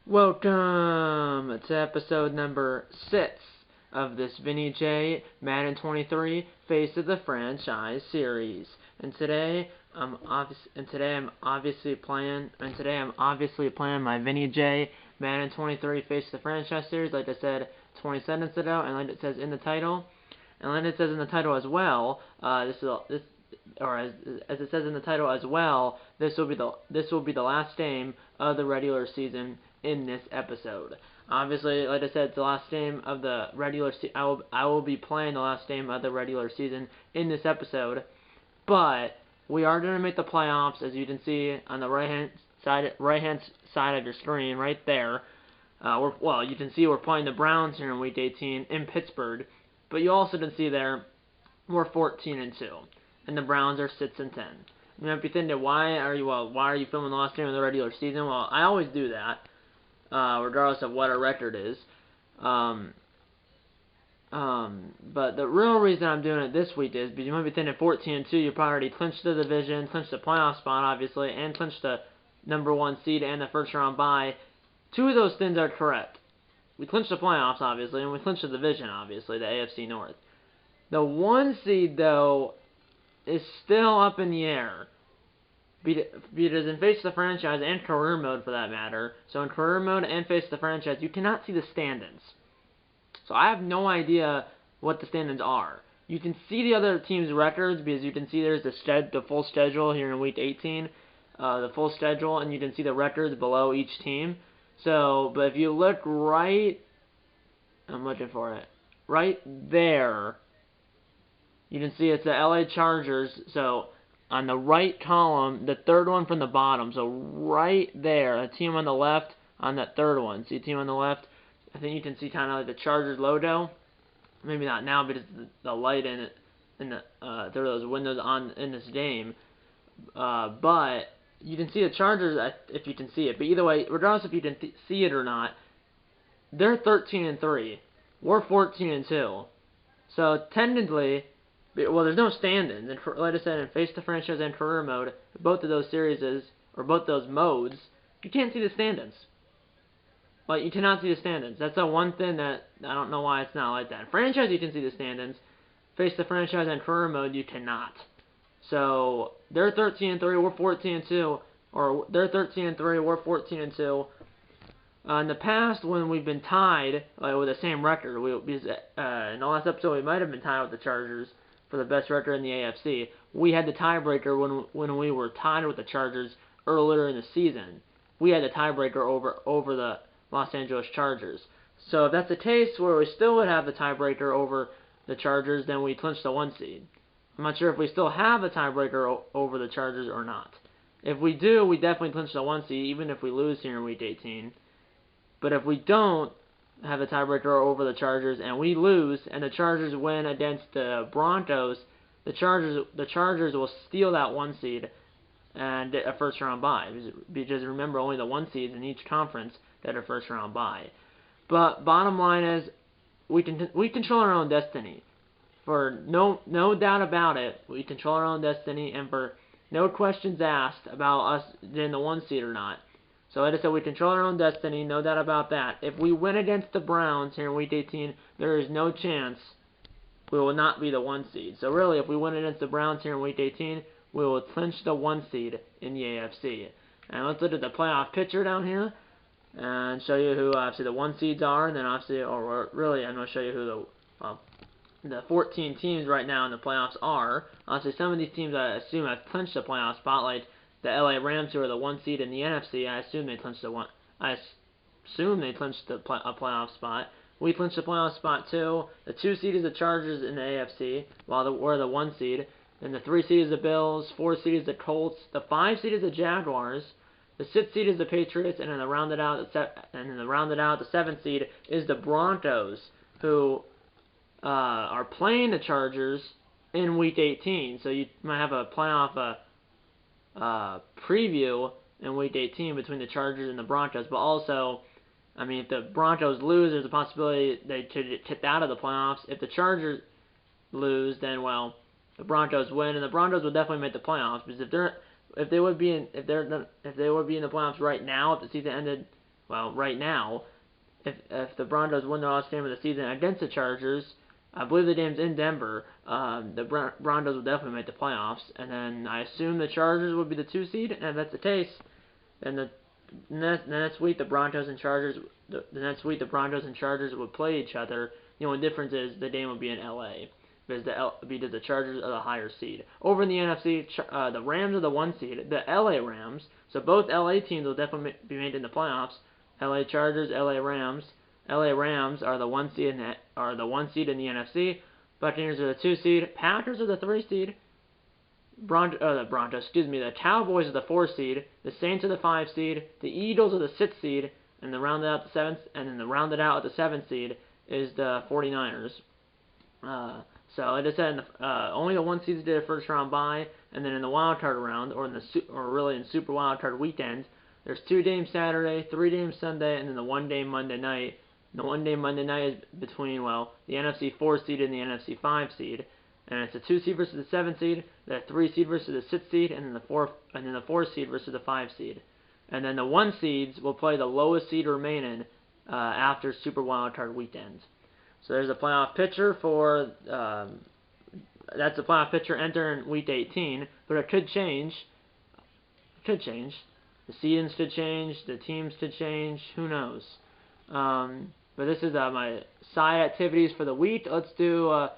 Welcome to episode number 6 of this Vinny J Madden 23 Face of the Franchise series. And today I'm obviously playing my Vinny J Madden 23 Face of the Franchise series, like I said 20 seconds ago, and like it says in the title. And like it says in the title as well, as it says in the title as well, this will be the last game of the regular season in this episode. Obviously, like I said, it's the last game of the regular season. I will be playing the last game of the regular season in this episode, but we are going to make the playoffs, as you can see on the right hand side of your screen, right there. You can see we're playing the Browns here in Week 18 in Pittsburgh, but you also can see there we're 14-2, and the Browns are 6-10. You might be thinking, why are you filming the last game of the regular season? Well, I always do that, regardless of what our record is. But the real reason I'm doing it this week is because you might be thinking 14-2, you probably already clinched the division, clinched the playoff spot, obviously, and clinched the number 1 seed and the first round bye. 2 of those things are correct. We clinched the playoffs, obviously, and we clinched the division, obviously, the AFC North. The 1 seed, though, is still up in the air. Because in Face the Franchise and Career Mode, for that matter, so in Career Mode and Face the Franchise, you cannot see the standings. So I have no idea what the standings are. You can see the other teams' records, because you can see there's the full schedule here in Week 18, the full schedule, and you can see the records below each team. So, but if you look right, I'm looking for it, right there, you can see it's the LA Chargers. So on the right column, the third one from the bottom, so right there, a team on the left on that third one. See a team on the left? I think you can see kind of like the Chargers logo. Maybe not now because the light in it, there are those windows on in this game. But you can see the Chargers if you can see it. But either way, regardless if you can see it or not, they're 13-3. We're 14-2. So technically, well, there's no stand-ins. And like I said, in Face the Franchise and Career Mode, both of those series or both those modes, you can't see the stand-ins. Like, you cannot see the stand-ins. That's the one thing that I don't know why it's not like that. In Franchise, you can see the stand-ins. Face the Franchise and Career Mode, you cannot. So they're 13-3, we're 14-2, or they're 13-3, we're 14-2. In the past, when we've been tied with the same record, in the last episode we might have been tied with the Chargers for the best record in the AFC. We had the tiebreaker when we were tied with the Chargers earlier in the season. We had the tiebreaker over the Los Angeles Chargers. So if that's the case where we still would have the tiebreaker over the Chargers, then we clinch the 1 seed. I'm not sure if we still have a tiebreaker over the Chargers or not. If we do, we definitely clinch the 1 seed, even if we lose here in Week 18. But if we don't have a tiebreaker over the Chargers and we lose, and the Chargers win against the Broncos, the Chargers will steal that 1 seed and get a first round bye. Because remember, only the 1 seeds in each conference get a first round bye. But bottom line is, we control our own destiny. For no doubt about it, we control our own destiny, and for no questions asked about us getting the 1 seed or not. So like I said, we control our own destiny, no doubt about that. If we win against the Browns here in Week 18, there is no chance we will not be the 1 seed. So really, if we win against the Browns here in Week 18, we will clinch the 1 seed in the AFC. And let's look at the playoff picture down here and show you who obviously the 1 seeds are, and then obviously, or really, I'm going to show you who the 14 teams right now in the playoffs are. Obviously, some of these teams I assume have clinched the playoff spot, like the LA Rams, who are the 1 seed in the NFC. I assume they clinched a playoff spot. We clinched the playoff spot too. The 2 seed is the Chargers in the AFC, while we're the 1 seed. Then the 3 seed is the Bills, 4 seed is the Colts, the 5 seed is the Jaguars, the 6 seed is the Patriots, and then the rounded out the 7th seed is the Broncos, who are playing the Chargers in Week 18. So you might have a playoff preview in Week 18 between the Chargers and the Broncos. But also, I mean, if the Broncos lose, there's a possibility they could get kicked out of the playoffs. If the Chargers lose, then well, the Broncos win, and the Broncos will definitely make the playoffs. Because if they would be in the playoffs right now, if the season ended Well, right now, if the Broncos win their last game of the season against the Chargers, I believe the game's in Denver. The Broncos will definitely make the playoffs, and then I assume the Chargers would be the 2 seed. And if that's the case, then the next week the Broncos and Chargers would play each other. The only difference is the game would be in LA because the Chargers are the higher seed. Over in the NFC, the Rams are the 1 seed. The LA Rams, so both LA teams will definitely be made in the playoffs. LA Chargers, LA Rams. LA Rams are the 1 seed in the NFC. Buccaneers are the 2 seed. Packers are the 3 seed. The Cowboys are the 4 seed. The Saints are the 5 seed. The Eagles are the 6 seed. And then rounded out at the 7th seed is the 49ers. So like I said, only the 1 seeds did a first round bye, and then in the wild card round, or really in Super Wild Card weekend, there's 2 games Saturday, 3 games Sunday, and then the 1 game Monday night. The 1 game Monday night is between the NFC 4 seed and the NFC 5 seed, and it's the 2 seed versus the 7 seed, the 3 seed versus the 6 seed, and then the 4 seed versus the 5 seed, and then the 1 seeds will play the lowest seed remaining after Super Wild Card weekend. So there's a playoff picture for that's the playoff picture entering Week 18, but it could change. The seasons could change. The teams could change. Who knows? But this is my side activities for the week. Let's do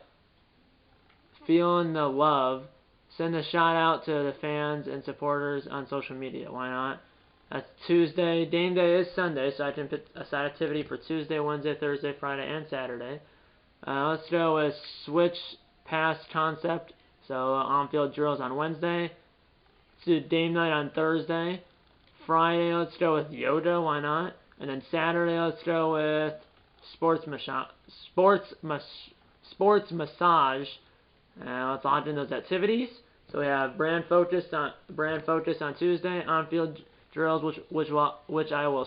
feeling the love. Send a shout out to the fans and supporters on social media. Why not? That's Tuesday. Game day is Sunday, so I can pick a side activity for Tuesday, Wednesday, Thursday, Friday, and Saturday. Let's go with switch pass concept. So on-field drills on Wednesday. Let's do game night on Thursday. Friday, let's go with Yoda. Why not? And then Saturday, let's go with sports massage. Let's log in those activities. So we have brand focus on Tuesday, on-field drills, which I will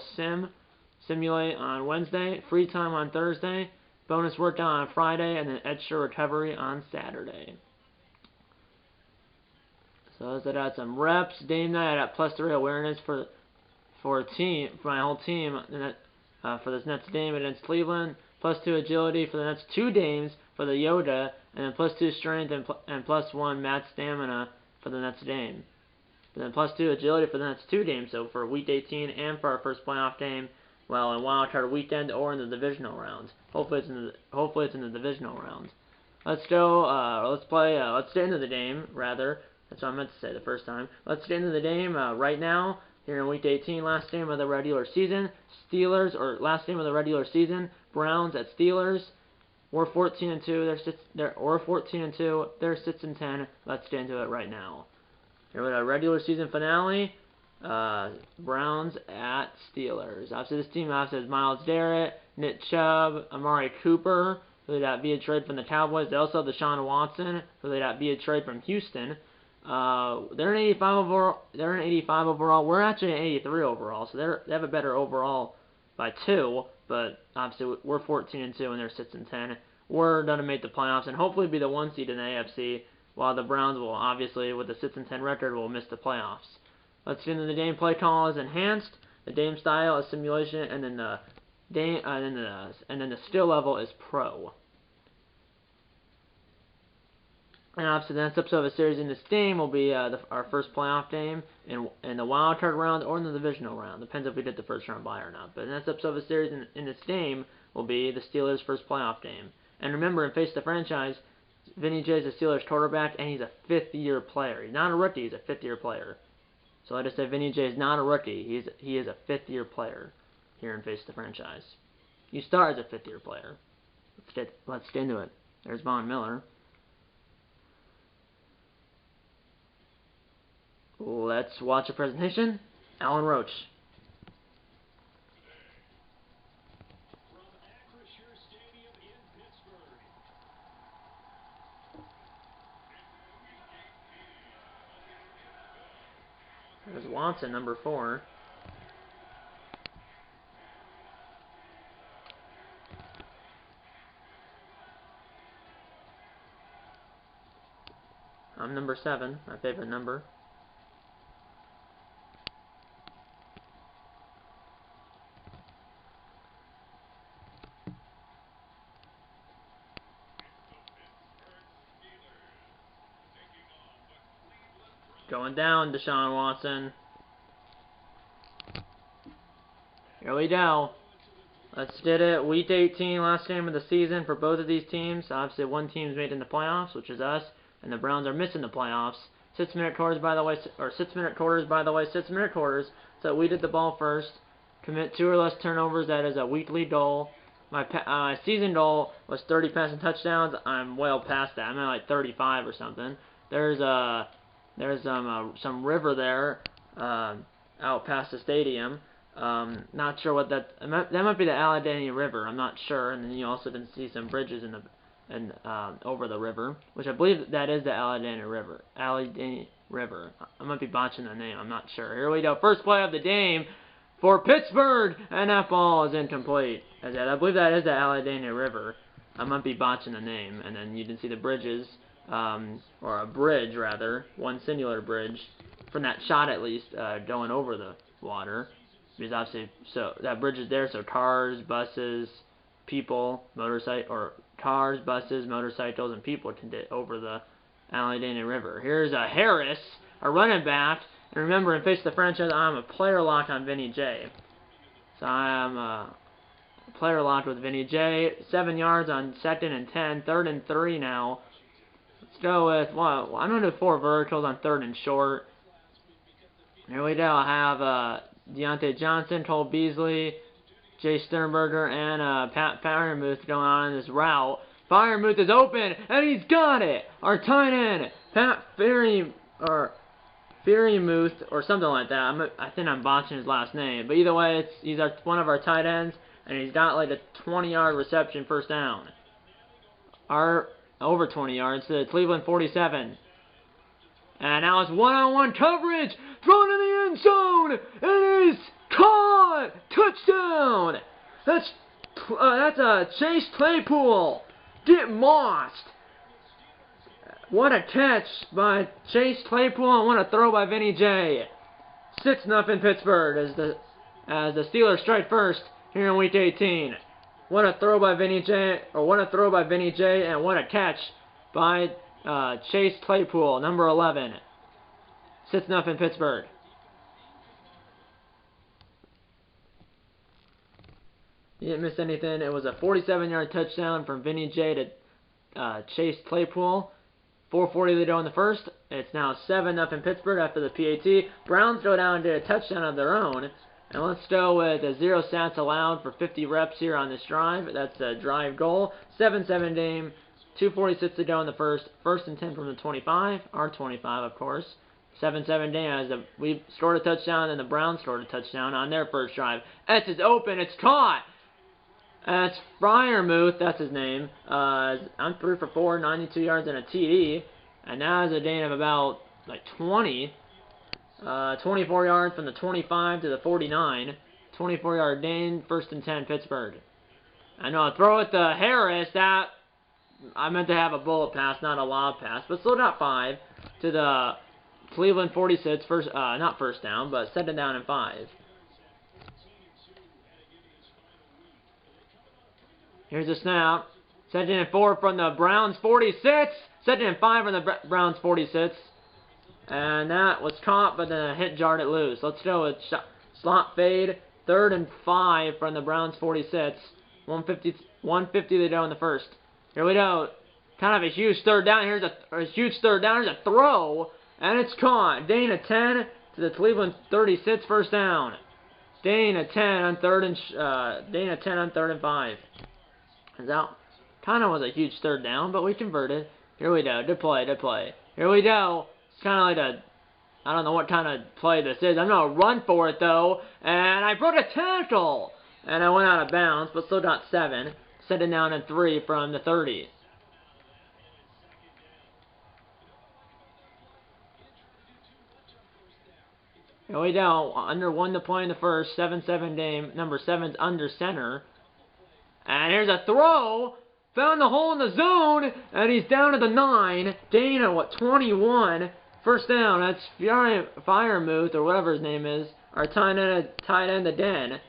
simulate on Wednesday, free time on Thursday, bonus workout on Friday, and then extra recovery on Saturday. So as I got some reps, game night I got +3 awareness for my whole team, and for this next game against Cleveland, +2 agility for the next 2 games for the Yoda, and then +2 strength and +1 max stamina for the next game. And then +2 agility for the next 2 games, so for Week 18 and for our first playoff game, in Wild Card weekend or in the divisional round. Hopefully it's in the divisional round. Let's go. Let's get into the game. Rather, that's what I meant to say the first time. Let's get into the game right now. Here in Week 18, last game of the regular season. Last game of the regular season. Browns at Steelers. We're 14-2. We're 14-2. They're 6-10. Let's get into it right now. Here with our regular season finale, Browns at Steelers. Obviously, this team has Myles Garrett, Nick Chubb, Amari Cooper, who they got via trade from the Cowboys. They also have Deshaun Watson, who they got via trade from Houston. They're an 85 overall. We're actually an 83 overall, so they have a better overall by 2. But obviously, we're 14-2 and they're 6-10. We're gonna make the playoffs and hopefully be the 1 seed in the AFC. While the Browns will obviously, with the 6-10 record, will miss the playoffs. Let's get into the game. Play call is enhanced. The game style is simulation, and then the skill level is pro. And obviously, the next episode of a series in this game will be our first playoff game in the wild card round or in the divisional round. Depends if we did the first round bye or not. But the next episode of a series in this game will be the Steelers' first playoff game. And remember, in Face the Franchise, Vinny J is a Steelers quarterback, and he's a 5th-year player. He's not a rookie; he's a 5th-year player. So I just said Vinny J is not a rookie; he is a 5th-year player here in Face the Franchise. You start as a 5th-year player. Let's get into it. There's Von Miller. Let's watch a presentation. Alan Roach. There's Watson, number 4. I'm number 7, my favorite number. Going down, Deshaun Watson. Here we go. Let's did it. Week 18, last game of the season for both of these teams. Obviously, one team's made in the playoffs, which is us, and the Browns are missing the playoffs. 6-minute quarters, by the way, or 6-minute quarters, by the way, 6-minute quarters. So we did the ball first. Commit 2 or less turnovers. That is a weekly goal. My season goal was 30 passing touchdowns. I'm well past that. I'm at like 35 or something. There's some river there out past the stadium. Not sure what that might be the Allegheny River. I'm not sure. And then you also can see some bridges over the river, which I believe that is the Allegheny River. Allegheny River. I might be botching the name. I'm not sure. Here we go. First play of the game for Pittsburgh, and that ball is incomplete. I believe that is the Allegheny River. I might be botching the name. And then you can see the bridges, or a bridge rather, one singular bridge, from that shot at least, going over the water. Because obviously, so that bridge is there, so cars, buses, people, cars, buses, motorcycles, and people can get over the Allegheny River. Here's a Harris, a running back. And remember, in Face the Franchise, I'm a player lock on Vinny J. So I am player locked with Vinny J. 7 yards on 2nd and 10, 3rd and 3 now. Let's go with, well, I'm going to do 4 verticals on 3rd and short. Here we go. I have Deontay Johnson, Cole Beasley, Jay Sternberger, and Pat Firemuth going on in this route. Firemuth is open, and he's got it! Our tight end, Pat Firemuth, or something like that. I think I'm botching his last name. But either way, he's one of our tight ends, and he's got like a 20-yard reception first down. Over 20 yards to the Cleveland 47. And now it's one-on-one coverage. Thrown in the end zone. It is caught. Touchdown. That's a Chase Claypool. Get mossed. What a catch by Chase Claypool and what a throw by Vinny J. 6-0 Pittsburgh as the Steelers strike first here in Week 18. What a throw by Vinny J. And what a catch by Chase Claypool, number 11. 6-0 Pittsburgh. You didn't miss anything. It was a 47-yard touchdown from Vinny J to Chase Claypool. 4:40 to go in the first. It's now 7-0 Pittsburgh after the PAT. Browns go down and get a touchdown of their own. And let's go with a 0 stats allowed for 50 reps here on this drive. That's a drive goal. 7-7 game. 2:46 to go in the first. 1st and 10 from the 25. Our 25, of course. 7-7 game as we scored a touchdown and the Browns scored a touchdown on their first drive. S is open. It's caught. That's Fryermuth, that's his name. I'm 3 for 4, 92 yards and a TD. And now has a gain of about like 20. 24 yards from the 25 to the 49. 24-yard gain, 1st and 10, Pittsburgh. I know, throw it to Harris. That I meant to have a bullet pass, not a lob pass, but still got 5 to the Cleveland 46. Not first down, but 2nd down and 5. Here's a snap. 2nd and 4 from the Browns 46. 2nd and 5 from the Browns 46. And that was caught, but then a hit jarred it loose. Let's go with slot fade. 3rd and 5 from the Browns 46. 150 to go in the first. Here we go. Kind of a huge third down. Here's a huge third down. Here's a throw. And it's caught. Gain of 10 to the Cleveland 36, 1st down. Gain of 10 on 3rd and 5. That kind of was a huge third down, but we converted. Here we go. Good play. Here we go. It's kind of like I don't know what kind of play this is. I'm going to run for it, though. And I broke a tackle. And I went out of bounds, but still got 7. 2nd down and 3 from the 30. Here we go. Under 1 to play in the first. 7-7 game. Number 7's under center. And here's a throw. Found the hole in the zone. And he's down to the 9. Gain of, 21. 1st down. That's Firemuth, or whatever his name is. Our tight end, the Den.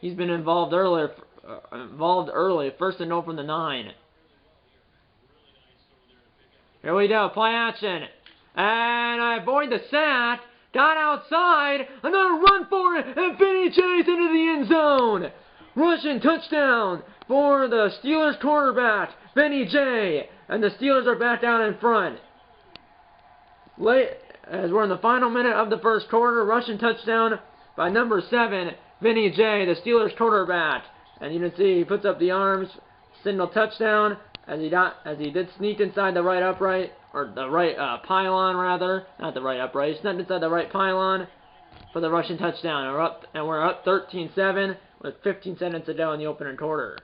He's been involved early. 1st and 0 from the 9. Here we go. Play action. And I avoid the sack. Got outside. Another run for it. And Vinny J's into the end zone. Rushing touchdown for the Steelers quarterback, Vinny J. And the Steelers are back down in front. Late, as we're in the final minute of the first quarter, rushing touchdown by number 7, Vinny J., the Steelers quarterback. And you can see he puts up the arms, signal touchdown, as he did sneak inside the right upright, or the right pylon rather, not the right upright. He snuck inside the right pylon for the rushing touchdown. And we're up 13-7 with 15 seconds to go in the opening quarter.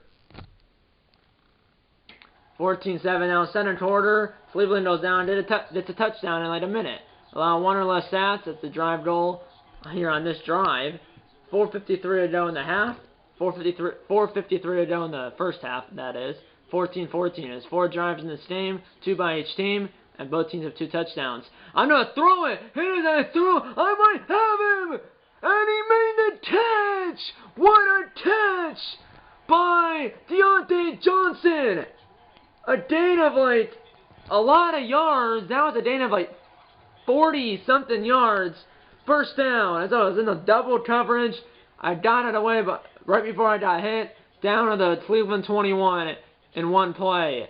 14-7 now, second quarter. Cleveland goes down, gets a touchdown in like a minute. Allow one or less stats. That's the drive goal here on this drive. 4:53 to go in the half. 4:53 to go in the first half, that is. 14-14. There's 4 drives in this game, 2 by each team, and both teams have 2 touchdowns. I'm going to throw it. Here's I throw. I might have him. And he made the catch. What a catch by Deontay Johnson. A gain of like a lot of yards. That was a gain of like 40-something yards. First down. As I was in the double coverage, I got it away, but right before I got hit, down to the Cleveland 21 in one play.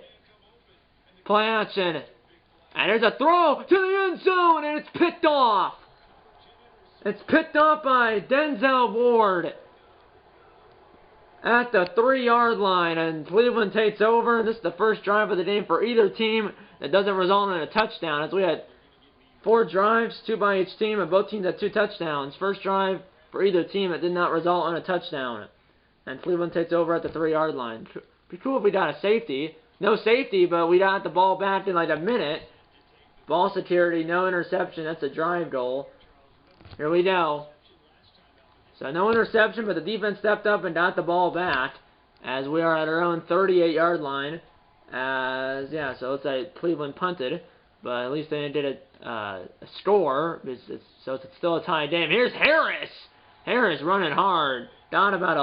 Play action. And there's a throw to the end zone, and it's picked off. It's picked off by Denzel Ward at the 3-yard line, and Cleveland takes over. This is the first drive of the game for either team that doesn't result in a touchdown, as we had 4 drives, 2 by each team, and both teams had 2 touchdowns. First drive for either team that did not result in a touchdown, and Cleveland takes over at the 3-yard line. Be cool if we got a safety. No safety, but we got the ball back in like a minute. Ball security, no interception. That's a drive goal. Here we go. So no interception, but the defense stepped up and got the ball back as we are at our own 38-yard line. So it's like Cleveland punted, but at least they did a score. So it's still a tie game. Here's Harris. Harris running hard. Down about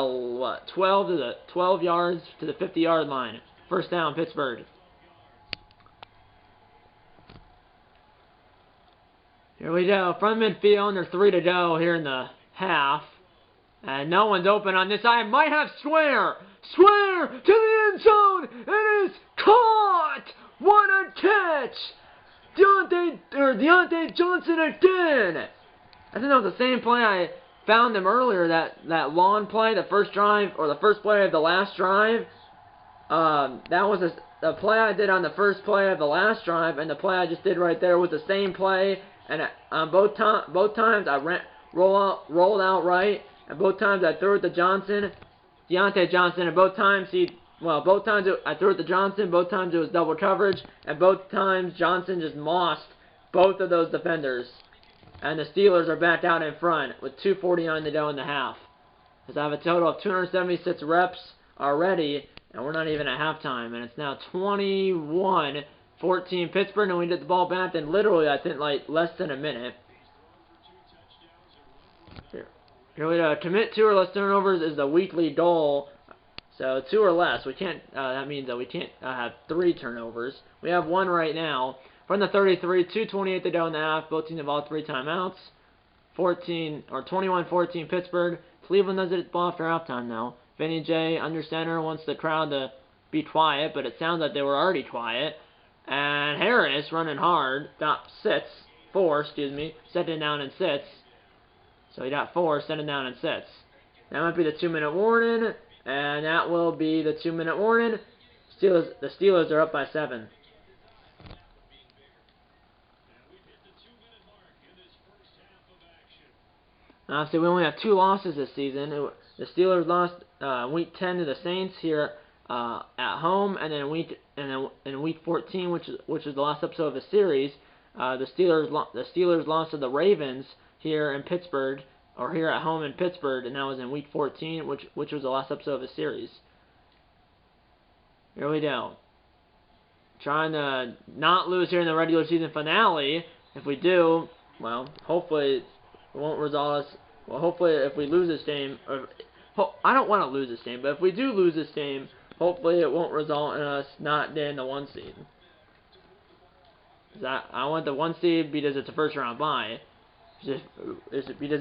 12 yards to the 50-yard line. First down, Pittsburgh. Here we go. From midfield, there's 3 to go here in the half. And no one's open on this side. Might have Swear. Swear to the end zone. It is caught. What a catch. Deontay Johnson again. I think that was the same play I found him earlier. That long play, the first drive, or the first play of the last drive. That was the play I did on the first play of the last drive, and the play I just did right there was the same play. And both times I rolled out right, and both times I threw it to Deontay Johnson, and both times I threw it to Johnson, both times it was double coverage, and both times Johnson just mossed both of those defenders. And the Steelers are back out in front with 2:49 to go in the half. Because I have a total of 276 reps already, and we're not even at halftime, and it's now 21-14 Pittsburgh, and we get the ball back in literally, I think, like less than a minute. Here we go. Commit 2 or less turnovers is the weekly goal. So 2 or less. We can't. That means that we can't have 3 turnovers. We have 1 right now. From the 33, 2:28 to go in the half. Both teams have all 3 timeouts. 21-14 Pittsburgh. Cleveland does it ball after halftime now. Vinny J under center wants the crowd to be quiet, but it sounds like they were already quiet. And Harris running hard. Got 4, second down and 6. So he got 4, second down and 6. That might be the 2-minute warning, and that will be the 2-minute warning. The Steelers are up by 7. Obviously, we only have 2 losses this season. The Steelers lost Week 10 to the Saints here at home, and then in Week 14, which is the last episode of the series, the Steelers lost to the Ravens here in Pittsburgh, or here at home in Pittsburgh, and that was in Week 14, which was the last episode of the series. Here we go. Trying to not lose here in the regular season finale. If we do, well, hopefully it won't result us. Well, hopefully if we lose this game, I don't want to lose this game, but if we do lose this game, hopefully it won't result in us not getting the 1 seed. I want the 1 seed because it's a first round bye. Because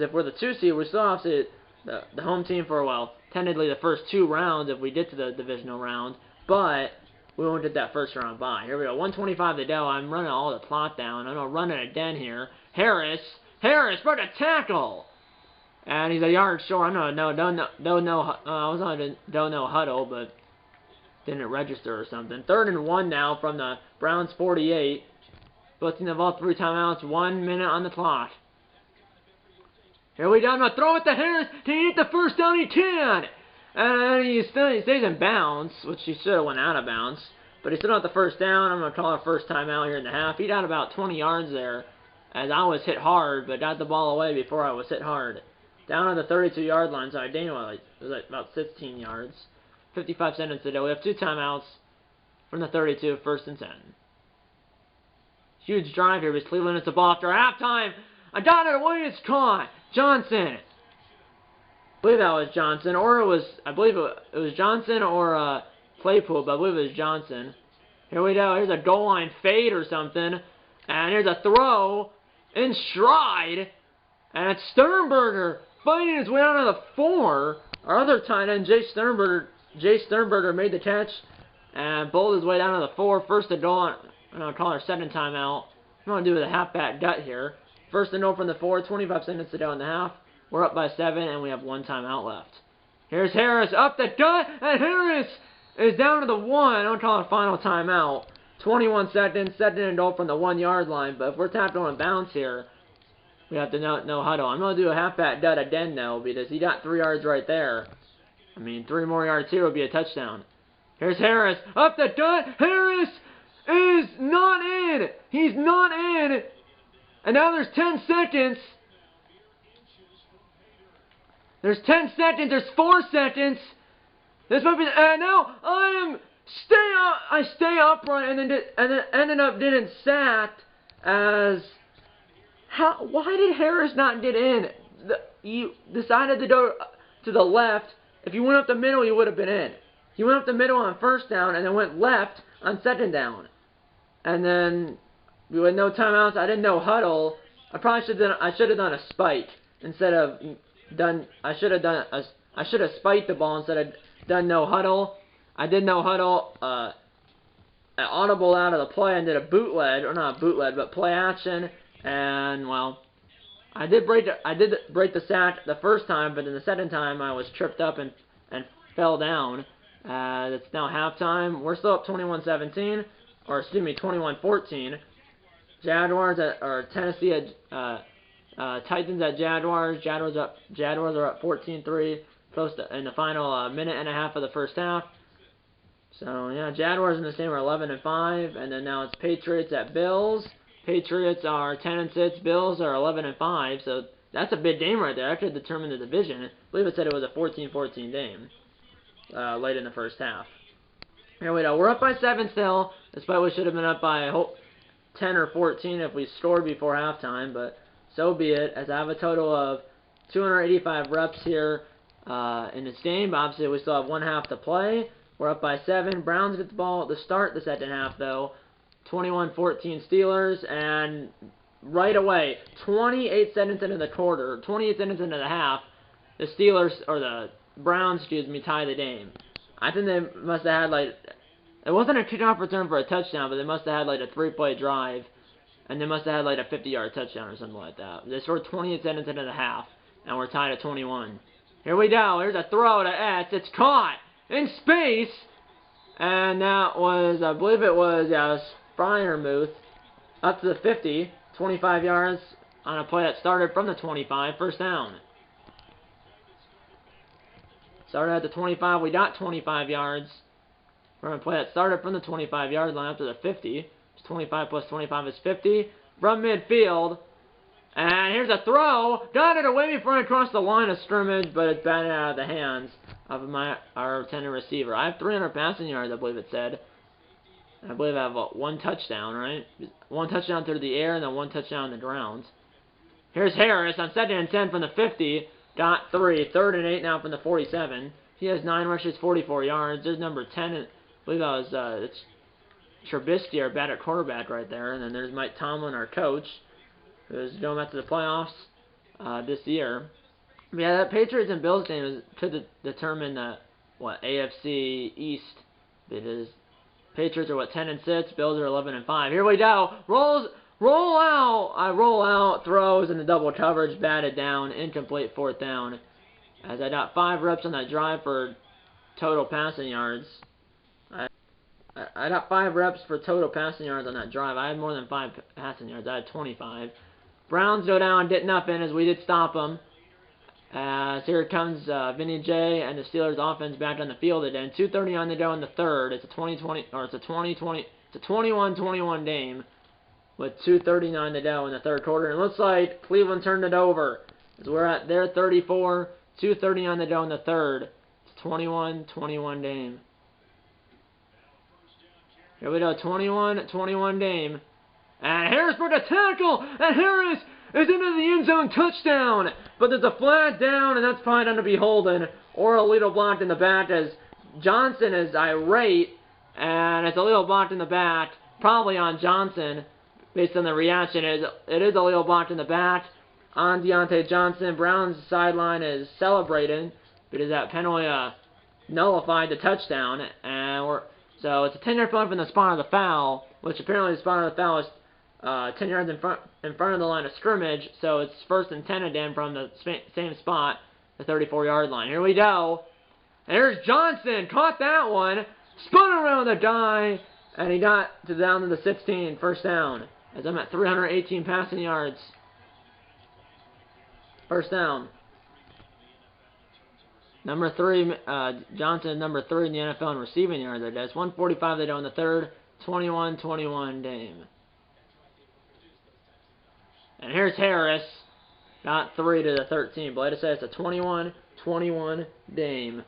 if we're the 2 seed, we still have to the home team for, well, technically the first 2 rounds if we get to the divisional round, but we won't get that first round bye. Here we go, 125 to go. I'm running all the clock down. I'm gonna run it again here. Harris for the tackle, and he's a yard short. I was on a don't know huddle, but didn't register or something. 3rd and 1 now from the Browns 48. Blitzing the ball, 3 timeouts, 1 minute on the clock. Here we go, now throw it to Harris. Can he get the first down? He can! And he stays in bounds, which he should have went out of bounds. But he still got the first down. I'm going to call a first timeout here in the half. He got about 20 yards there as I was hit hard, but got the ball away before I was hit hard. Down on the 32-yard line, so I gained it was about 16 yards. 55 seconds to go. We have 2 timeouts from the 32, 1st and 10. Huge drive here because Cleveland hits the ball after halftime. I got it away. It's caught. Johnson. I believe that was Johnson, or I believe it was Johnson or Claypool, but I believe it was Johnson. Here we go. Here's a goal line fade or something, and here's a throw in stride, and it's Sternberger fighting his way out of the 4. Our other tight end, Jay Sternberger made the catch and bowled his way down to the 4. First and goal. I'm going to call our 2nd timeout. I'm going to do with a halfback gut here. 1st and goal from the 4, 25 seconds to go in the half. We're up by 7, and we have 1 timeout left. Here's Harris up the gut, and Harris is down to the 1. I'm going to call a final timeout. 21 seconds, 2nd and goal from the 1-yard line. But if we're tapped on bounce here, we have to no huddle. I'm going to do a halfback gut again, though, because he got 3 yards right there. I mean, 3 more yards here would be a touchdown. Here's Harris up the gut. Harris is not in. He's not in. And now there's 10 seconds. There's 10 seconds. There's 4 seconds. This might be. And now I stay upright and then ended up getting sacked. Why did Harris not get in? You decided to go to the left. If you went up the middle, you would have been in. You went up the middle on 1st down and then went left on 2nd down. And then we had no timeouts. I didn't know huddle. I should have done a spike instead of done. I should have spiked the ball instead of done no huddle. I did no huddle. An audible out of the play and did a bootleg, or not a bootleg, but play action. And well, I did break the sack the first time, but in the 2nd time I was tripped up and fell down. It's now halftime. We're still up 21-17. Or excuse me, 21-14. Jaguars or Tennessee Titans at Jaguars. Jaguars are up 14-3, close to in the final minute and a half of the first half. So yeah, Jaguars in the same are 11-5, and then now it's Patriots at Bills. Patriots are 10-6. Bills are 11-5. So that's a big game right there. That could determine the division. I believe it said it was a 14-14 game late in the first half. Here we go. We're up by 7 still, despite we should have been up by 10 or 14 if we scored before halftime, but so be it, as I have a total of 285 reps here in this game. Obviously, we still have 1 half to play. We're up by 7. Browns get the ball at the start the 2nd half, though. 21-14 Steelers, and right away, 28 seconds into the quarter, 28 seconds into the half, the Steelers, or the Browns, excuse me, tie the game. I think they must have had, it wasn't a kickoff return for a touchdown, but they must have had, a 3-play drive, and they must have had, a 50-yard touchdown or something like that. They scored 28 seconds into the half, and we're tied at 21. Here we go. Here's a throw to Etz. It's caught in space, and that was, I believe it was Freiermuth up to the 50, 25 yards on a play that started from the 25, 1st down. Started at the 25, we got 25 yards from a play that started from the 25-yard line up to the 50. It's 25 plus 25 is 50 from midfield. And here's a throw. Got it away before I crossed the line of scrimmage, but it's batted out of the hands of our intended receiver. I have 300 passing yards, I believe it said. I believe I have 1 touchdown, right? 1 touchdown through the air and then 1 touchdown on the ground. Here's Harris on 2nd and 10 from the 50. Got 3. 3rd and 8 now from the 47. He has 9 rushes, 44 yards. There's number 10. I believe that was Trubisky, our bad at quarterback right there. And then there's Mike Tomlin, our coach, who's going back to the playoffs this year. But yeah, that Patriots and Bills game could determine AFC East. Because Patriots are 10-6, Bills are 11-5. Here we go. Roll out, throws in the double coverage, batted down, incomplete 4th down. As I got 5 reps on that drive for total passing yards. I got 5 reps for total passing yards on that drive. I had more than 5 passing yards. I had 25. Browns go down, did nothing as we did stop them. As here comes Vinny J and the Steelers offense back on the field again. 2:30 on the go in the third. It's a 21-21 game with 2:39 to go in the third quarter. And it looks like Cleveland turned it over. As we're at their 34, 2:30 on the go in the third. It's a 21-21 game. Here we go, 21-21 game. And Harris for the tackle, and Harris is into the end zone, touchdown. But there's a flag down, and that's probably going to be holding, or a little blocked in the back as Johnson is irate, and it's a little blocked in the back, probably on Johnson, based on the reaction. It is a little blocked in the back on Deontay Johnson. Brown's sideline is celebrating because that penalty nullified the touchdown, and so it's a 10-yard penalty from the spot of the foul, which apparently the spot of the foul is 10 yards in front of the line of scrimmage, so it's 1st and 10 again from the same spot, the 34-yard line. Here we go. And here's Johnson, caught that one, spun around the guy, and he got down to the 16, 1st down, as I'm at 318 passing yards. 1st down. Number 3, Johnson is number 3 in the NFL in receiving yards. That's 145 to go in the third, 21-21 game. And here's Harris, got 3 to the 13. But like I said, it's a 21-21 game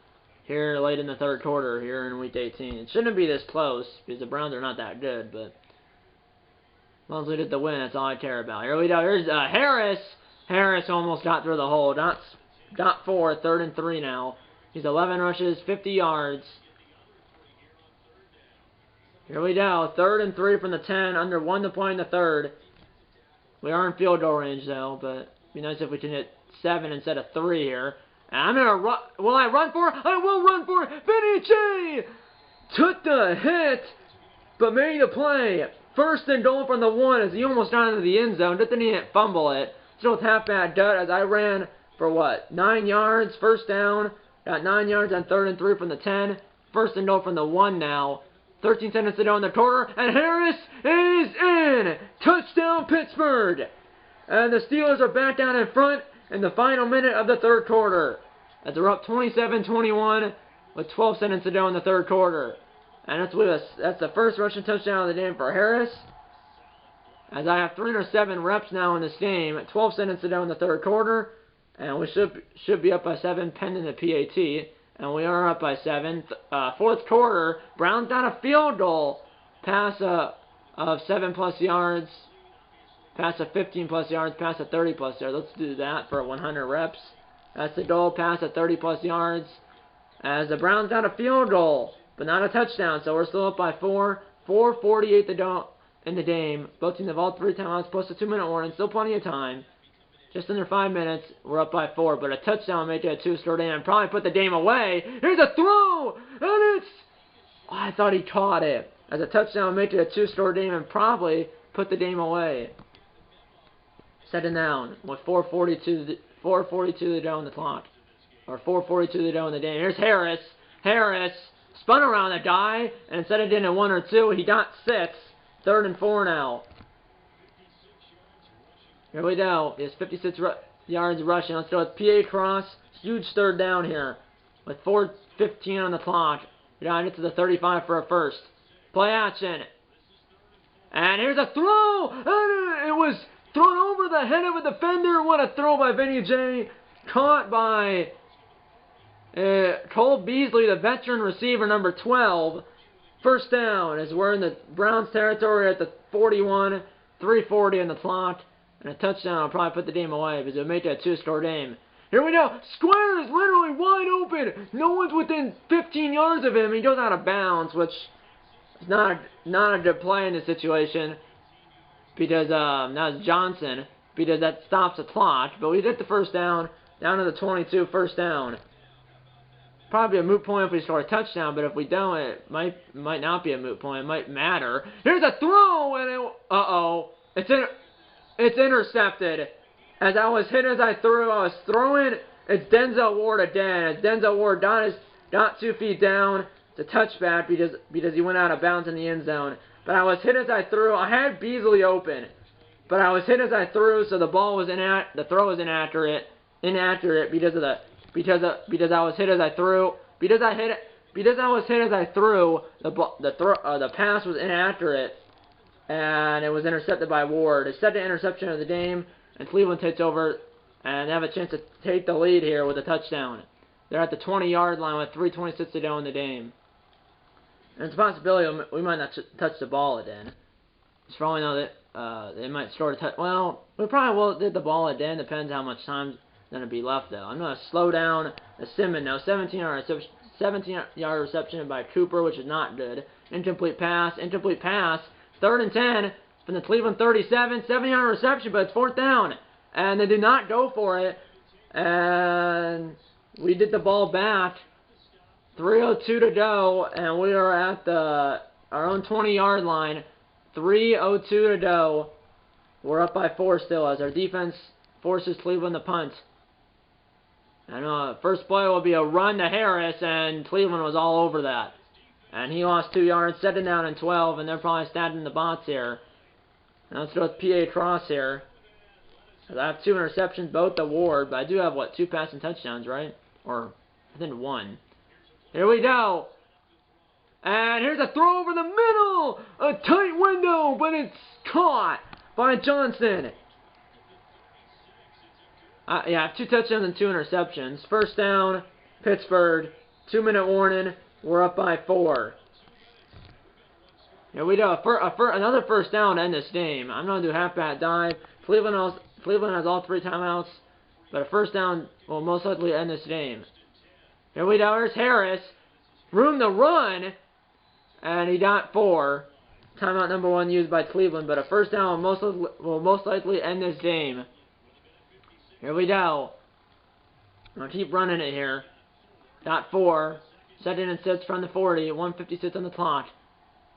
here late in the third quarter here in Week 18. It shouldn't be this close because the Browns are not that good, but as long as we get the win, that's all I care about. Here we go. Here's Harris. Harris almost got through the hole. Got 4, 3rd and 3 now. He's 11 rushes, 50 yards. Here we go. 3rd and 3 from the 10, under 1 to play in the third. We are in field goal range, though, but it'd be nice if we can hit 7 instead of 3 here. And I'm going to run. Will I run for it? I will run for it. Vinny J took the hit, but made the play. 1st and goal from the 1 as he almost got into the end zone. Good thing he didn't fumble it. Still with half-back gut as I ran for, 9 yards. 1st down. Got 9 yards on 3rd and 3 from the 10. 1st and goal from the 1 now. 13 seconds to go in the quarter, and Harris is in! Touchdown, Pittsburgh! And the Steelers are back down in front in the final minute of the third quarter. As they're up 27-21 with 12 seconds to go in the third quarter. And that's the first rushing touchdown of the game for Harris. As I have 307 reps now in this game, 12 seconds to go in the third quarter. And we should be up by 7 pending the PAT. And we are up by 7. 4th quarter, Browns got a field goal. Pass of 7+ yards. Pass of 15+ yards. Pass of 30+ yards. Let's do that for 100 reps. That's the goal. Pass of 30+ yards. As the Browns got a field goal, but not a touchdown. So we're still up by 4. 4:48 to go in the game. Both teams have all 3 timeouts plus a 2-minute warning. Still plenty of time. Just under 5 minutes, we're up by 4, but a touchdown make it a 2-score game and probably put the game away. Here's a throw, and I thought he caught it. As a touchdown make it a 2-score game and probably put the game away. 2nd down with 4:42 to go on the clock, or 4:42 to go in the game. Here's Harris. Harris spun around the guy, and instead of getting 1 or 2, he got 6. 3rd and 4 now. Here we go. He has 56 yards rushing. Let's go with PA cross. Huge 3rd down here. With 4:15 on the clock. We gotta get to the 35 for a first. Play action. And here's a throw. And it was thrown over the head of a defender. What a throw by Vinny J. Caught by Cole Beasley, the veteran receiver, number 12. 1st down as we're in the Browns territory at the 41. 3:40 on the clock. And a touchdown will probably put the game away because it would make that a 2-score game. Here we go. Square is literally wide open. No one's within 15 yards of him. He goes out of bounds, which It's not a good play in this situation because that was Johnson, because that stops the clock. But we get the first down to the 22, first down. Probably a moot point if we score a touchdown, but if we don't, it might not be a moot point. It might matter. Here's a throw, and it's intercepted. As I was hit as I threw, I was throwing. It's Denzel Ward again. As Denzel Ward got 2 feet down. It's a touchback because he went out of bounds in the end zone. But I was hit as I threw. I had Beasley open, but I was hit as I threw, so the throw was inaccurate because I was hit as I threw. Because I was hit as I threw, the pass was inaccurate, and it was intercepted by Ward. It's second interception of the game, and Cleveland takes over, and they have a chance to take the lead here with a touchdown. They're at the 20-yard line with 3:26 to go in the game. And it's a possibility we might not touch the ball again. It's probably know that they might score a touch. Well, we probably will get the ball again. Depends how much time's going to be left, though. I'm going to slow down the Simmons now. 17-yard reception by Cooper, which is not good. Incomplete pass. 3rd and 10 from the Cleveland 37. 7-yard reception, but it's 4th down. And they did not go for it. And we did the ball back. 3:02 to go, and we are at our own 20-yard line. 3:02 to go. We're up by 4 still as our defense forces Cleveland to punt. And first play will be a run to Harris, and Cleveland was all over that. And he lost 2 yards, 2nd down and 12, and they're probably stacking the bots here. Now let's go with PA Cross here. I have 2 interceptions, both to Ward, but I do have, 2 passing touchdowns, right? Or, I think 1. Here we go. And here's a throw over the middle. A tight window, but it's caught by Johnson. Yeah, I have 2 touchdowns and 2 interceptions. First down, Pittsburgh. 2-minute warning. We're up by 4. Here we go. Another first down to end this game. I'm going to do halfback dive. Cleveland has all 3 timeouts, but a first down will most likely end this game. Here we go. Here's Harris. Room to run. And he got 4. Timeout number 1 used by Cleveland. But a first down will most likely end this game. Here we go. I'm going to keep running it here. Got 4. 2nd and 6 from the 40. 1:56 on the clock.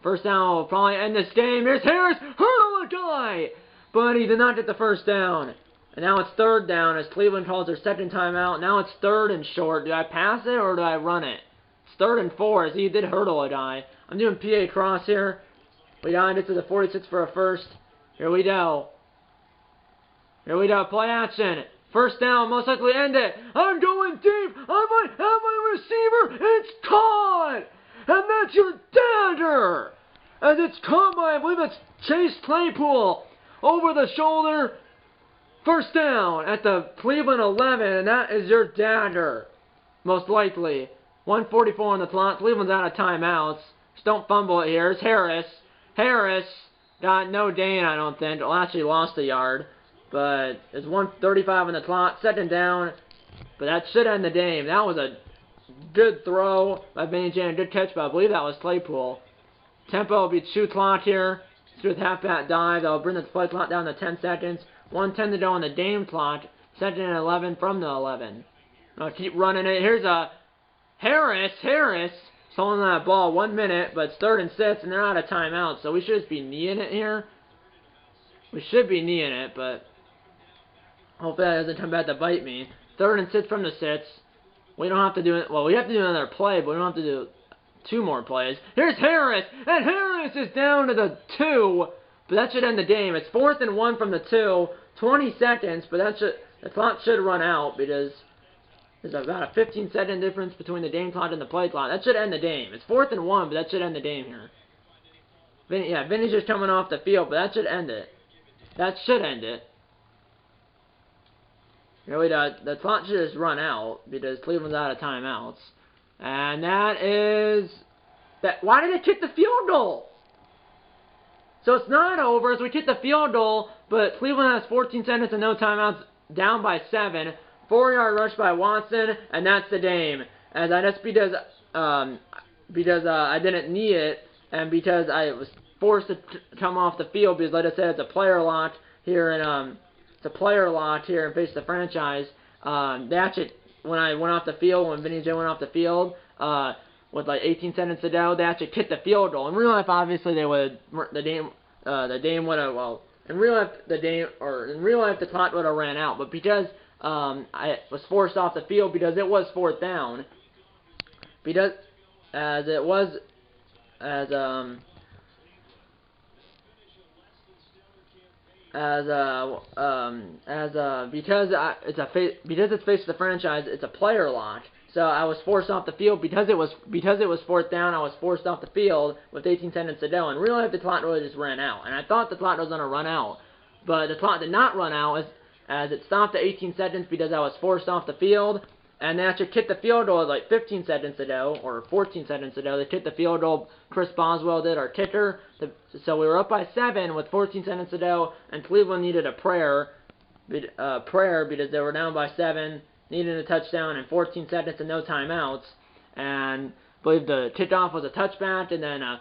First down will probably end this game. Here's Harris. Hurdle a guy. But he did not get the first down. And now it's 3rd down as Cleveland calls their 2nd timeout. Now it's 3rd and short. Do I pass it or do I run it? It's 3rd and 4 as he did hurdle a guy. I'm doing PA Cross here. We got it to the 46 for a first. Here we go. Here we go. Play action. First down. Most likely end it. I'm going deep. I might have my receiver. It's caught. And that's your dagger. As it's caught by, I believe it's Chase Claypool. Over the shoulder. First down at the Cleveland 11, and that is your dagger. Most likely. 1:44 on the clock. Cleveland's out of timeouts. Just don't fumble it here. It's Harris. Harris got no gain, I don't think. Well, actually lost a yard. But it's 1:35 on the clock. 2nd down. But that should end the game. That was a good throw by Benny Jan. Good catch, but I believe that was Claypool. Tempo will be 2 clock here. Let's do with halfback dive. That'll bring the play clock down to 10 seconds. 1:10 to go on the game clock. 2nd and 11 from the 11. I'll keep running it. Here's a Harris. Harris is holding that ball 1 minute, but it's 3rd and 6, and they're out of timeout. So we should just be kneeing it here. We should be kneeing it, but hopefully that doesn't come back to bite me. 3rd and 6 from the 6. We don't have to do it. Well, we have to do another play, but we don't have to do 2 more plays. Here's Harris, and Harris is down to the 2. But that should end the game. It's 4th and 1 from the 2. 20 seconds, but the clock should run out because there's about a 15-second difference between the game clock and the play clock. That should end the game. It's 4th and 1, but that should end the game here. Vinny's just coming off the field, but that should end it. That should end it. Here we go. The clock should just run out because Cleveland's out of timeouts. And that is... Why did they kick the field goal? So it's not over as we kick the field goal, but Cleveland has 14 seconds and no timeouts, down by 7. 4-yard rush by Watson, and that's the game. As I just because I didn't knee it, and because I was forced to come off the field because, like I said, it's a player lot here in Face the Franchise. They actually, when I went off the field, when Vinny J went off the field, with like 18 seconds to go, they actually kicked the field goal. In real life, obviously, the game would have, well, in real life, the clock would have ran out. But because I was forced off the field because it was fourth down, because because it's Face the Franchise, it's a player lot. So I was forced off the field because it was fourth down. I was forced off the field with 18 seconds to go. In real life, the clock really just ran out, and I thought the clock was gonna run out, but the clock did not run out as it stopped at 18 seconds because I was forced off the field. And they actually kicked the field goal like 15 seconds ago, or 14 seconds ago. They kicked the field goal. Chris Boswell did, our kicker. So we were up by 7 with 14 seconds to go, and Cleveland needed a prayer because they were down by 7, needed a touchdown in 14 seconds and no timeouts. And I believe the kickoff was a touchback, and then I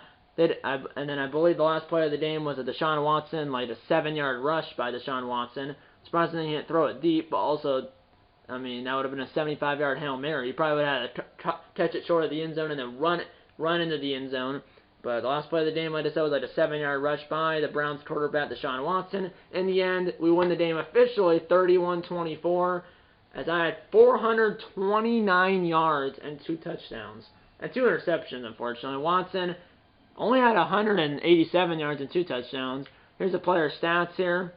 believe the last play of the game was a Deshaun Watson, like a 7-yard rush by Deshaun Watson. Surprisingly, he didn't throw it deep, but also, I mean, that would have been a 75-yard Hail Mary. You probably would have had to catch it short of the end zone and then run into the end zone. But the last play of the game, like I said, was like a 7-yard rush by the Browns quarterback, Deshaun Watson. In the end, we win the game officially 31-24, as I had 429 yards and 2 touchdowns. And 2 interceptions, unfortunately. Watson only had 187 yards and 2 touchdowns. Here's the player stats here.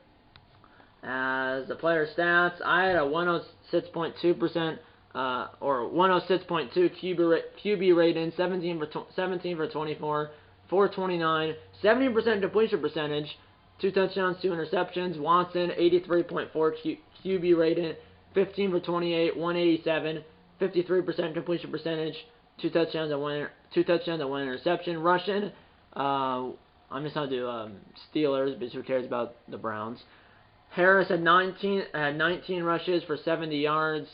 As the player stats, I had a 106.2% or 106.2 QB rating, 17 for 24, 429, 70% completion percentage, 2 touchdowns, 2 interceptions. Watson, 83.4 QB rating, 15 for 28, 187, 53% completion percentage, 2 touchdowns and 1 interception. Russian, I'm just gonna do Steelers because who cares about the Browns. Harris had 19 rushes for 70 yards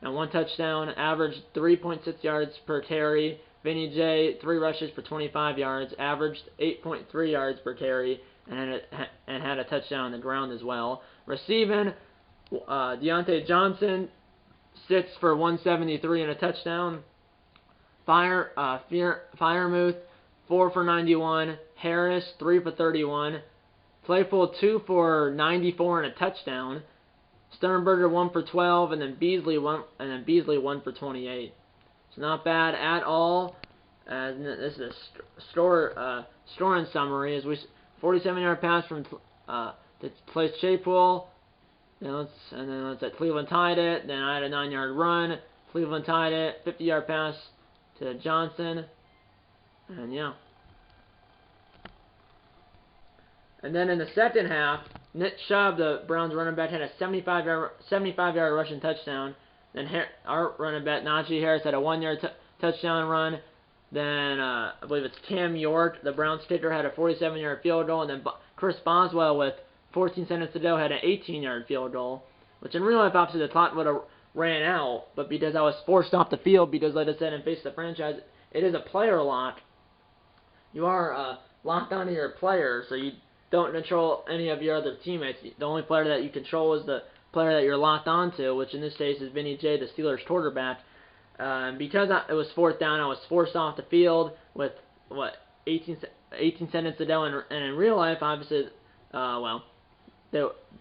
and 1 touchdown, averaged 3.6 yards per carry. Vinny J, 3 rushes for 25 yards, averaged 8.3 yards per carry, and had a touchdown on the ground as well. Receiving, Deontay Johnson, 6 for 173 and a touchdown. Freiermuth, 4 for 91. Harris, 3 for 31. Claypool, 2 for 94 and a touchdown. Sternberger, 1 for 12, and then Beasley 1 for 28. It's not bad at all. This is a scoring summary. As 47-yard pass from to place Claypool. And then let's say Cleveland tied it. Then I had a 9-yard run. Cleveland tied it. 50-yard pass to Johnson. And yeah. And then in the second half, Nick Chubb, the Browns running back, had a 75-yard rushing touchdown. Then our running back, Najee Harris, had a 1-yard touchdown run. Then I believe it's Cam York, the Browns kicker, had a 47-yard field goal. And then Chris Boswell, with 14 seconds to go, had an 18-yard field goal. Which in real life, obviously, the clock would have ran out. But because I was forced off the field, because like I said in Face the Franchise, it is a player lock. You are locked onto your player, so you don't control any of your other teammates. The only player that you control is the player that you're locked onto, which in this case is Vinny J, the Steelers quarterback. Because it was fourth down, I was forced off the field with 18 seconds to go, and in real life, obviously, the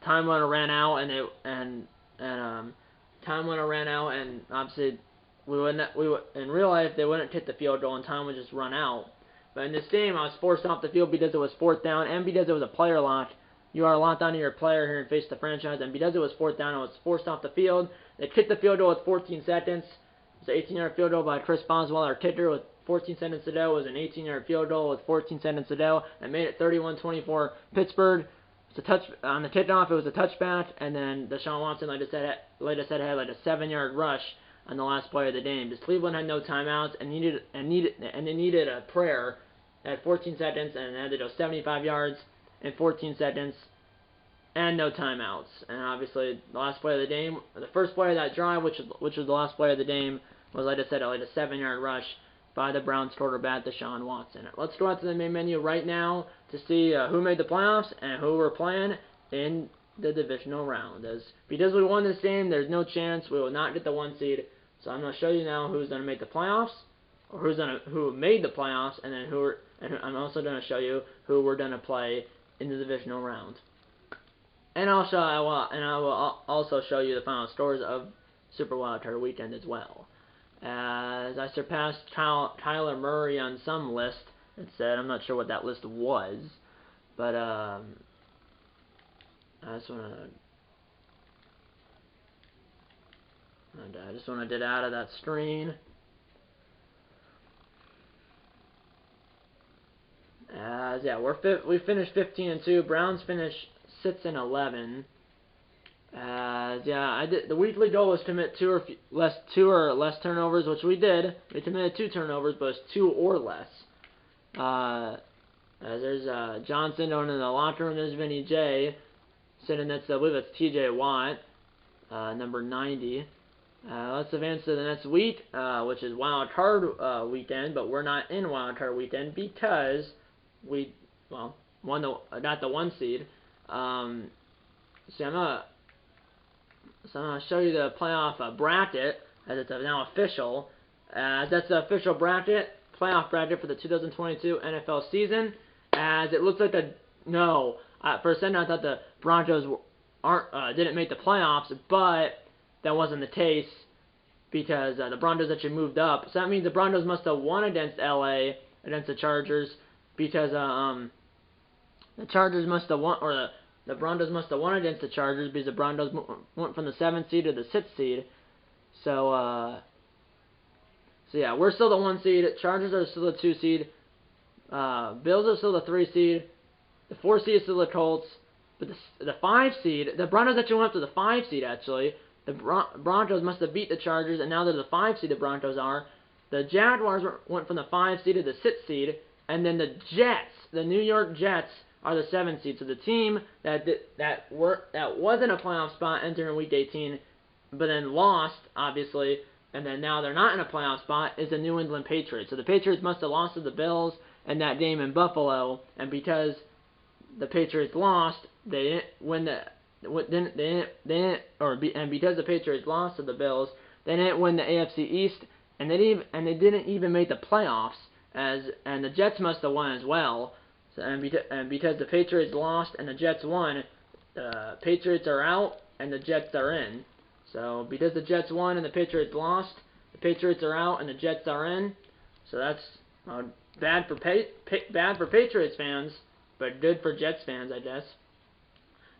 time runner ran out, and obviously in real life they wouldn't hit the field goal, and time would just run out. But in this game, I was forced off the field because it was fourth down and because it was a player lock. You are locked onto your player here and Face the Franchise, and because it was fourth down, I was forced off the field. They kicked the field goal with 14 seconds. It was an 18-yard field goal by Chris Boswell, our kicker, with 14 seconds to go. It was an 18-yard field goal with 14 seconds to go, and made it 31-24 Pittsburgh. It's a on the kickoff, it was a touchback, and then Deshaun Watson, like I said, had like a 7-yard rush on the last play of the game. Because Cleveland had no timeouts and they needed a prayer at 14 seconds, and they had to go 75 yards in 14 seconds and no timeouts. And obviously, the last play of the game, the first play of that drive, which was the last play of the game, was, like I said, like a 7-yard rush by the Browns quarterback, Deshaun Watson. Let's go out to the main menu right now to see who made the playoffs and who we're playing in the divisional round. Because we won this game, there's no chance we will not get the 1 seed. So I'm going to show you now who's going to make the playoffs, or who made the playoffs, and then and I'm also going to show you who we're going to play in the divisional round. And I will also show you the final scores of Super Wildcard Weekend as well. As I surpassed Kyler Murray on some list, it said, I'm not sure what that list was, but I just want to get out of that screen. Yeah, we finished 15-2. Browns finished 6-11. Yeah, the weekly goal was to commit two or less turnovers, which we did. We committed 2 turnovers, but it's 2 or less. There's Johnson down in the locker room. There's Vinny J. Sitting next to, I believe it's T.J. Watt, number 90. Let's advance to the next week, which is Wild Card Weekend, but we're not in Wild Card Weekend because we, got the 1 seed. So I'm gonna show you the playoff bracket, as it's now official. That's the official playoff bracket for the 2022 NFL season. As it looks like for a second I thought the Broncos didn't make the playoffs, but that wasn't the case because the Broncos actually moved up. So that means the Broncos must have won against LA against the Chargers because the Chargers must have won, or the Broncos must have won against the Chargers because the Broncos went from the 7th seed to the 6th seed. So yeah, we're still the 1 seed. Chargers are still the 2 seed. Bills are still the 3 seed. The 4 seed is still the Colts. But the 5 seed, the Broncos actually went up to the 5 seed actually. The Broncos must have beat the Chargers, and now they're the 5 seed, the Broncos are. The Jaguars went from the 5 seed to the 6 seed. And then the Jets, the New York Jets, are the 7 seed. So the team that was in a playoff spot entering Week 18, but then lost, obviously, and then now they're not in a playoff spot, is the New England Patriots. So the Patriots must have lost to the Bills in that game in Buffalo, and because the Patriots lost, they didn't win and because the Patriots lost to the Bills, they didn't win the AFC East, and they didn't even make the playoffs. And the Jets must have won as well. So, and because the Patriots lost and the Jets won, the Patriots are out and the Jets are in. So because the Jets won and the Patriots lost, the Patriots are out and the Jets are in. So that's bad for Patriots fans, but good for Jets fans, I guess.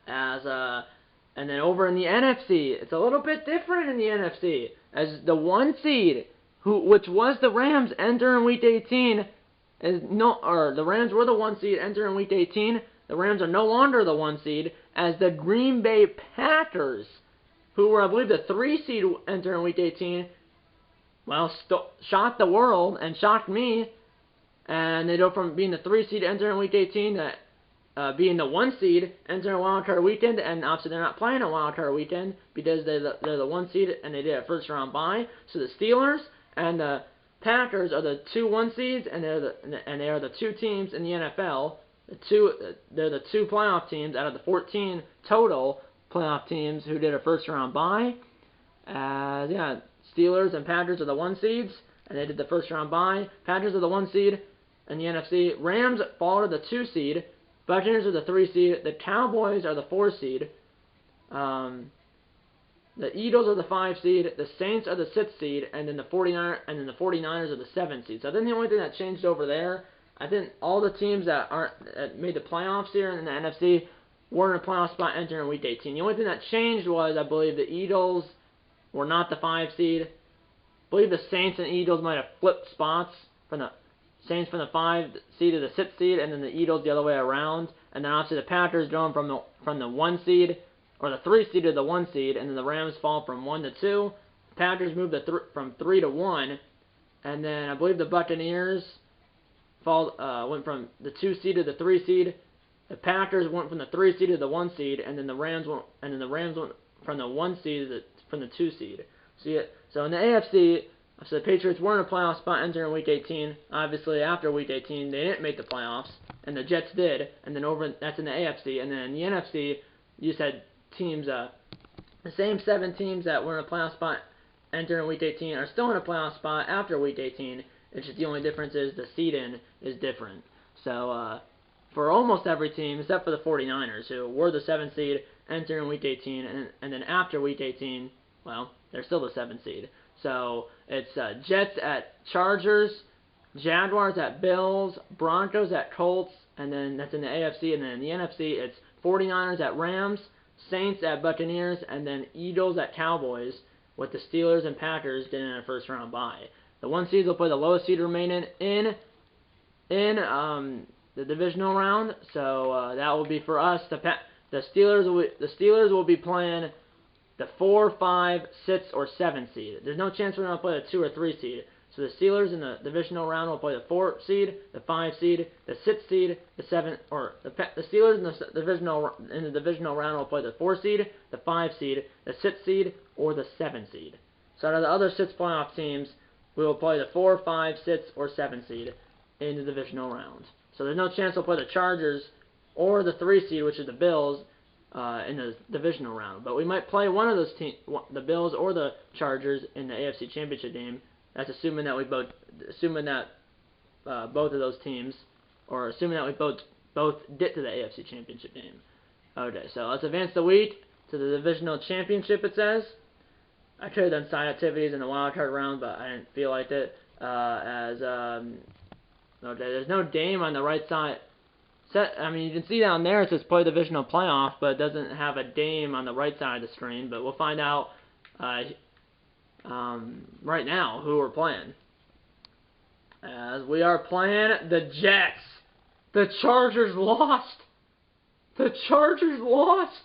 And then over in the NFC, it's a little bit different in the NFC. As the 1 seed, which was the Rams, entering Week 18, the Rams were the 1 seed entering Week 18. The Rams are no longer the 1 seed, as the Green Bay Packers, who were, I believe, the 3 seed entering Week 18, shocked the world and shocked me. And they go from being the 3 seed entering Week 18 to being the 1 seed entering Wild Card Weekend, and obviously they're not playing a Wild Card Weekend because they're the 1 seed and they did a first round bye. So the Steelers and the Packers are the 2 1 seeds, and they are the 2 teams in the NFL. They're the 2 playoff teams out of the 14 total playoff teams who did a first round bye. Steelers and Packers are the 1 seeds, and they did the first round bye. Packers are the 1 seed in the NFC. Rams fall to the 2 seed. Buccaneers are the 3 seed. The Cowboys are the 4 seed. The Eagles are the 5 seed. The Saints are the 6 seed, and then the 49ers are the 7 seed. So I think the only thing that changed over there, I think all the teams that made the playoffs here in the NFC were in a playoff spot entering Week 18. The only thing that changed was, I believe, the Eagles were not the 5 seed. I believe the Saints and Eagles might have flipped spots from the Saints from the 5 seed to the 6 seed, and then the Eagles the other way around. And then obviously the Packers going from the 1 seed, or the 3 seed to the 1 seed, and then the Rams fall from 1 to 2. The Packers move from 3 to 1, and then I believe the Buccaneers went from the 2 seed to the 3 seed. The Packers went from the 3 seed to the 1 seed, and then the Rams went from the 1 seed from the 2 seed. So in the AFC, So the Patriots were in a playoff spot entering Week 18. Obviously, after Week 18, they didn't make the playoffs, and the Jets did. And then that's in the AFC, and then in the NFC, you said teams, the same 7 teams that were in a playoff spot entering Week 18 are still in a playoff spot after Week 18. It's just the only difference is the seed-in is different. So for almost every team, except for the 49ers, who were the 7th seed entering Week 18, and then after Week 18, well, they're still the 7th seed. So it's Jets at Chargers, Jaguars at Bills, Broncos at Colts, and then that's in the AFC. And then in the NFC, it's 49ers at Rams, Saints at Buccaneers, and then Eagles at Cowboys, with the Steelers and Packers getting in a first-round bye. The 1 seeds will play the lowest seed remaining in the divisional round. So that will be for us. The Steelers will be playing the 4, 5, 6, or 7 seed. There's no chance we're going to play the 2 or 3 seed. So the Steelers in the divisional round will play the 4 seed, the 5 seed, the 6 seed, the 7, or the Steelers in the divisional round will play the 4 seed, the 5 seed, the 6 seed, or the 7 seed. So out of the other 6 playoff teams, we will play the 4, 5, 6, or 7 seed in the divisional round. So there's no chance we'll play the Chargers or the 3 seed, which is the Bills, in the divisional round. But we might play one of those teams, the Bills or the Chargers, in the AFC Championship game. That's assuming that both of those teams, or assuming that we both get to the AFC Championship game. Okay, so let's advance the week to the divisional championship. It says I could have done side activities in the wild card round, but I didn't feel like it. Okay, there's no game on the right side. I mean, you can see down there it says play divisional playoff, but it doesn't have a game on the right side of the screen. But we'll find out right now who we're playing. As we are playing the Jets. The Chargers lost. The Chargers lost.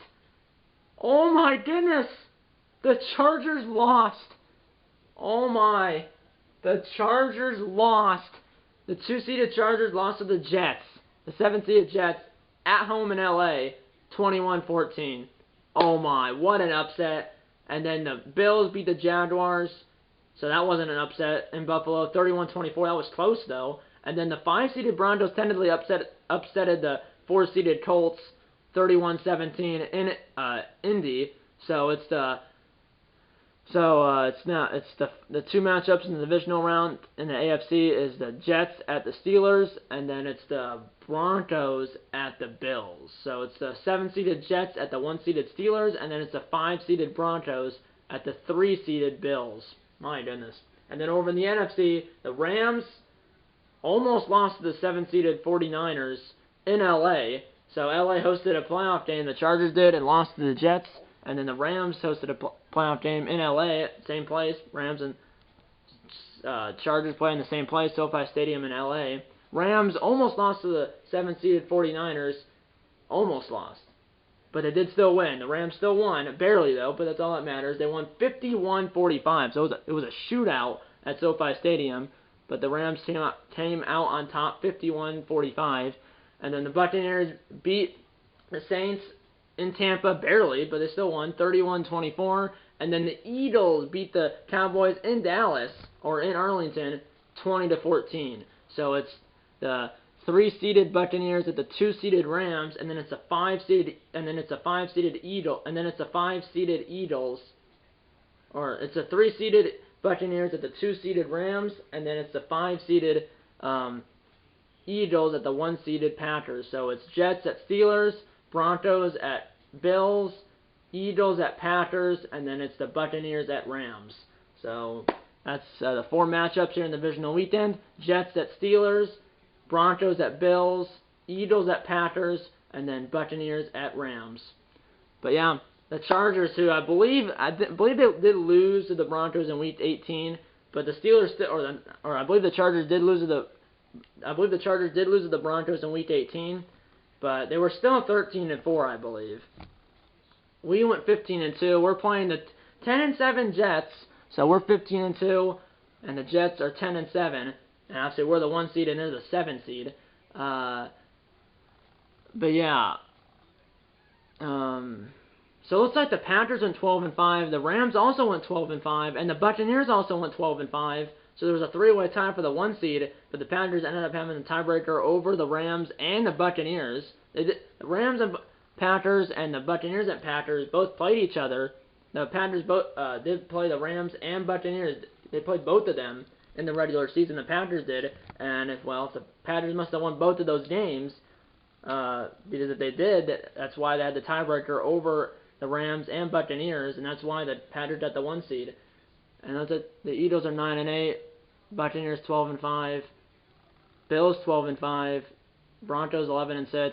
Oh my goodness. The Chargers lost. Oh my. The Chargers lost. The 2-seeded Chargers lost to the Jets. The 7th-seeded Jets at home in LA, 21-14. Oh my, what an upset. And then the Bills beat the Jaguars, so that wasn't an upset in Buffalo, 31-24. That was close, though. And then the 5-seeded Broncos tentatively upsetted the 4-seeded Colts, 31-17 in Indy. So it's the two matchups in the divisional round in the AFC is the Jets at the Steelers, and then it's the Broncos at the Bills. So it's the 7-seeded Jets at the 1-seeded Steelers, and then it's the 5-seeded Broncos at the 3-seeded Bills. My goodness. And then over in the NFC, the Rams almost lost to the 7-seeded 49ers in LA. So LA hosted a playoff game, the Chargers did, and lost to the Jets. And then the Rams hosted a playoff game in LA, same place. Rams and Chargers play in the same place, SoFi Stadium in LA. Rams almost lost to the 7-seeded 49ers. Almost lost. But they did still win. The Rams still won. Barely, though, but that's all that matters. They won 51-45. So it was a shootout at SoFi Stadium. But the Rams came out on top 51-45. And then the Buccaneers beat the Saints in Tampa, barely, but they still won, 31-24. And then the Eagles beat the Cowboys in Dallas, or in Arlington, 20-14. So it's the 3-seeded Buccaneers at the 2-seeded Rams, and then it's a 5-seeded, and then it's a 5-seeded Eagles, and then it's a 5-seeded Eagles, or it's a 3-seeded Buccaneers at the 2-seeded Rams, and then it's the 5-seeded Eagles at the 1-seeded Packers. So it's Jets at Steelers, Broncos at Bills, Eagles at Packers, and then it's the Buccaneers at Rams. So that's the 4 matchups here in the divisional weekend. Jets at Steelers, Broncos at Bills, Eagles at Packers, and then Buccaneers at Rams. But yeah, the Chargers, who I believe they did lose to the Broncos in Week 18, but the Steelers I believe the Chargers did lose to the Broncos in Week 18. But they were still 13-4, I believe. We went 15-2. We're playing the 10-7 Jets, so we're 15-2, and the Jets are 10-7. And obviously, we're the 1 seed and they're the 7 seed. But yeah. So it looks like the Panthers went 12-5, the Rams also went 12-5, and the Buccaneers also went 12-5. So there was a three-way tie for the 1 seed, but the Panthers ended up having the tiebreaker over the Rams and the Buccaneers. The Rams and Panthers and the Buccaneers and Panthers both played each other. The Panthers both did play the Rams and Buccaneers. They played both of them in the regular season. The Panthers did, and if the Panthers must have won both of those games, because if they did, that's why they had the tiebreaker over the Rams and Buccaneers, and that's why the Panthers got the 1 seed. And that's it. The Eagles are 9-8, Buccaneers 12-5, Bills 12-5, Broncos 11-6,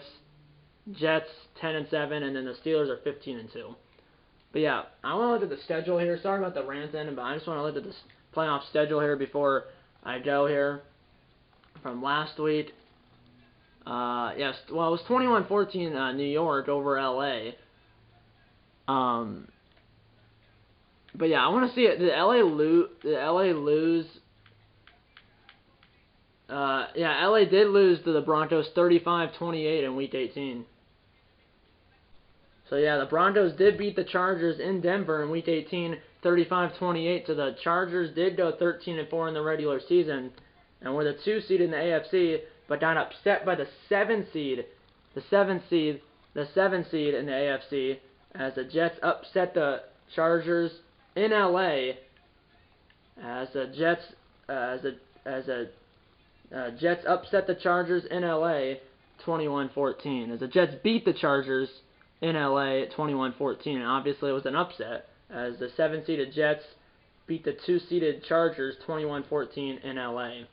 Jets 10-7, and then the Steelers are 15-2. But yeah, I want to look at the schedule here. Sorry about the rant ending, but I just want to look at this playoff schedule here before I go here from last week. Yes, well, it was 21-14 New York over LA. But yeah, I want to see it. Did LA lose? Yeah, LA did lose to the Broncos 35-28 in Week 18. So yeah, the Broncos did beat the Chargers in Denver in Week 18, 35-28. So the Chargers did go 13-4 in the regular season, and were the 2 seed in the AFC, but got upset by the 7 seed, the 7 seed in the AFC, as the Jets upset the Chargers in LA, as the Jets upset the Chargers in LA 21-14. As the Jets beat the Chargers in LA 21-14, and obviously it was an upset, as the 7-seeded Jets beat the 2-seeded Chargers 21-14 in LA.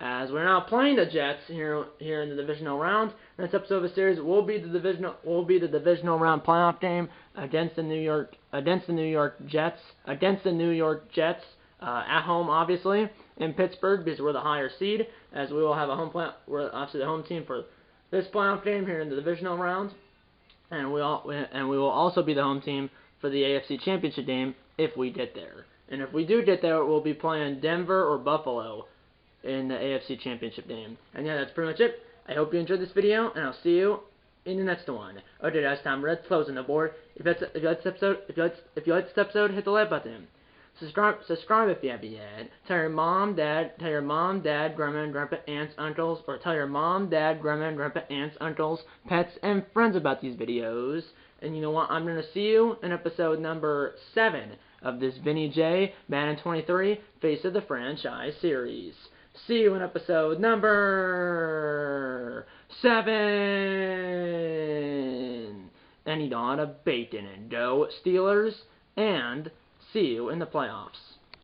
As we're now playing the Jets here in the divisional round, this episode of the series will be the divisional round playoff game against the New York Jets at home, obviously in Pittsburgh, because we're the higher seed. As we will have a we're obviously the home team for this playoff game here in the divisional round, and we will also be the home team for the AFC Championship game if we get there. And if we do get there, we'll be playing Denver or Buffalo in the AFC Championship game. And yeah, that's pretty much it. I hope you enjoyed this video, and I'll see you in the next one. Okay, guys, time. Red's closing the board. If you like this episode, hit the like button. Subscribe if you haven't yet. Tell your mom, dad, grandma and grandpa, aunts, uncles, or tell your mom, dad, grandma and grandpa, aunts, uncles, pets, and friends about these videos. And you know what? I'm gonna see you in episode number 7 of this Vinny J Madden 23 Face of the Franchise series. See you in episode number 7. And eat on a bacon and go Steelers, and see you in the playoffs.